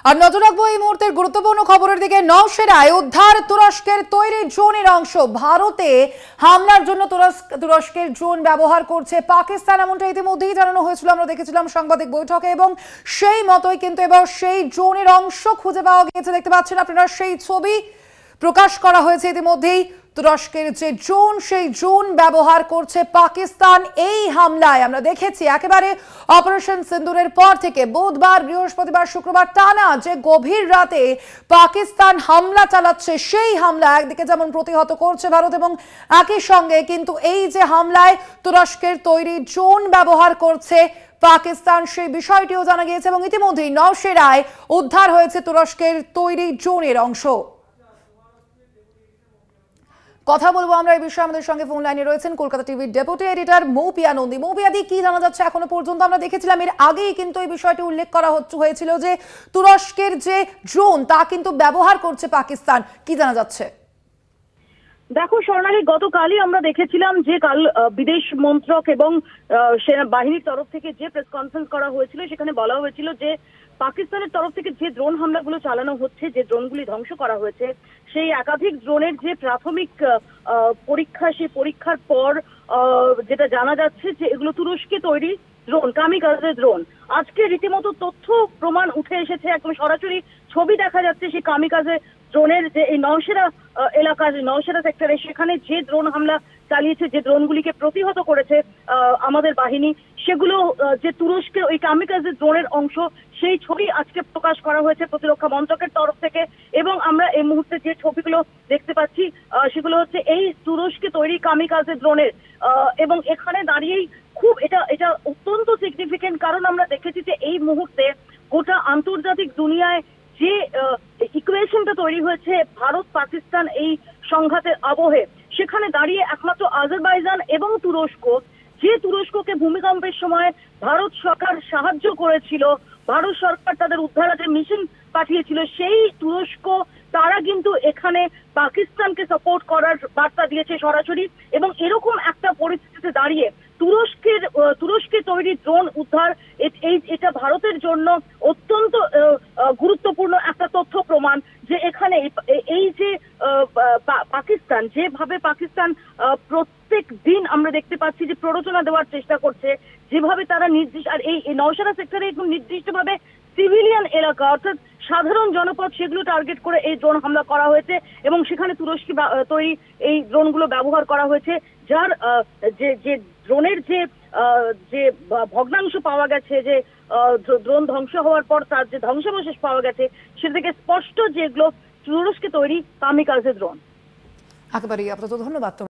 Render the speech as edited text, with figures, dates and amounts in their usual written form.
আর নজর রাখবো এই মুহূর্তের গুরুত্বপূর্ণ খবরের দিকে। নওশেরায় উদ্ধার তুরস্কের তৈরি ড্রোনের অংশ। ভারতে হামলার জন্য তুরস্কের ড্রোন ব্যবহার করছে পাকিস্তান, এমনটা ইতিমধ্যেই জানানো হয়েছিল, আমরা দেখেছিলাম সাংবাদিক বৈঠকে, এবং সেই মতোই কিন্তু এবার সেই ড্রোনের অংশ খুঁজে পাওয়া গিয়েছে। দেখতে পাচ্ছেন আপনারা সেই ছবি প্রকাশ করা হয়েছে ইতিমধ্যেই। তুরস্কের যে ড্রোন, সেই ড্রোন ব্যবহার করছে পাকিস্তান। এই হামলায় আমরা দেখেছি একেবারে অপারেশন সিন্দুরের পর থেকে বুধবার, বৃহস্পতিবার, শুক্রবার টানা যে গভীর রাতে পাকিস্তান হামলা চালাচ্ছে, সেই হামলা একদিকে যেমন প্রতিহত করছে ভারত, এবং একই সঙ্গে কিন্তু এই যে হামলায় তুরস্কের তৈরি ড্রোন ব্যবহার করছে পাকিস্তান, সেই বিষয়টিও জানা গিয়েছে। এবং ইতিমধ্যেই নওশেরায় উদ্ধার হয়েছে তুরস্কের তৈরি ড্রোনের অংশ। কথা বলবো আমরা এই বিষয়ে, আমাদের সঙ্গে ফোন লাইনে রয়েছেন কলকাতা টিভির ডেপুটি এডিটর মৌপিয়া নন্দী। মৌপিয়াদি, কি জানা যাচ্ছে এখনো পর্যন্ত? আমরা দেখেছিলাম এর আগেই কিন্তু এই বিষয়টি উল্লেখ করা হয়েছিল যে তুরস্কের যে ড্রোন তা কিন্তু ব্যবহার করছে পাকিস্তান। কি জানা যাচ্ছে? দেখো স্বর্ণালী, গতকালই আমরা দেখেছিলাম যে কাল বিদেশ মন্ত্রক এবং সেনাবাহিনীর তরফ থেকে যে প্রেস কনফারেন্স করা হয়েছিল, সেখানে বলা হয়েছিল যে পাকিস্তানের তরফ থেকে যে ড্রোন হামলাগুলো চালানো হচ্ছে, যে ড্রোনগুলি ধ্বংস করা হয়েছে, সেই একাধিক ড্রোনের যে প্রাথমিক পরীক্ষা, সেই পরীক্ষার পর যেটা জানা যাচ্ছে যে এগুলো তুরস্কে তৈরি ড্রোন, কামিকাজে ড্রোন। আজকে রীতিমতো তথ্য প্রমাণ উঠে এসেছে, একদম সরাসরি ছবি দেখা যাচ্ছে সেই কামিকাজে ড্রোনের, যে এই নওশেরা এলাকার, নওশেরা সেক্টরে, সেখানে যে ড্রোন হামলা চালিয়েছে, যে ড্রোনগুলিকে প্রতিহত করেছে আমাদের বাহিনী, সেগুলো যে তুরস্কের ওই কামিকাজে ড্রোনের অংশ, সেই ছবি আজকে প্রকাশ করা হয়েছে প্রতিরক্ষা মন্ত্রকের তরফ থেকে। এবং আমরা এই মুহূর্তে যে ছবিগুলো দেখতে পাচ্ছি সেগুলো হচ্ছে এই তুরস্কে তৈরি কামিকাজে ড্রোনের। এবং এখানে দাঁড়িয়েই খুব এটা অত্যন্ত সিগনিফিকেন্ট, কারণ আমরা দেখেছি যে এই মুহূর্তে গোটা আন্তর্জাতিক দুনিয়ায় যে ইকুয়েশনটা তৈরি হয়েছে ভারত পাকিস্তান এই সংঘাতের আবহে, সেখানে দাঁড়িয়ে একমাত্র আজারবাইজান এবং তুরস্ক, যে তুরস্ককে ভূমিকম্পের সময় ভারত সরকার সাহায্য করেছিল, ভারত সরকার তাদের উদ্ধারের মিশন পাঠিয়েছিল, সেই তুরস্ক তারা কিন্তু এখানে পাকিস্তানকে সাপোর্ট করার বার্তা দিয়েছে সরাসরি। এবং এরকম একটা পরিস্থিতিতে দাঁড়িয়ে তুরস্কে তৈরি ড্রোন উদ্ধার, এটা ভারতের জন্য অত্যন্ত গুরুত্বপূর্ণ একটা তথ্য প্রমাণ যে এখানে এই যে পাকিস্তান, যেভাবে পাকিস্তান প্রত্যেক দিন আমরা দেখতে পাচ্ছি যে প্ররোচনা দেওয়ার চেষ্টা করছে, যেভাবে তারা নির্দিষ্ট, আর এই নওশেরা সেক্টরে একদম নির্দিষ্টভাবে সিভিলিয়ান এলাকা, অর্থাৎ সাধারণ জনপদ, সেগুলো টার্গেট করে এই ড্রোন হামলা করা হয়েছে। এবং সেখানে তুরস্কে তৈরি এই ড্রোনগুলো ব্যবহার করা হয়েছে, যার যে ড্রোনের যে ভগ্নাংশ পাওয়া গেছে, যে ড্রোন ধ্বংস হওয়ার পর তার যে ধ্বংসাবশেষ পাওয়া গেছে, সেটা থেকে স্পষ্ট যে এগুলো তুরস্কে তৈরি কামিকাজে ড্রোন। একেবারেই। আপনাকে ধন্যবাদ।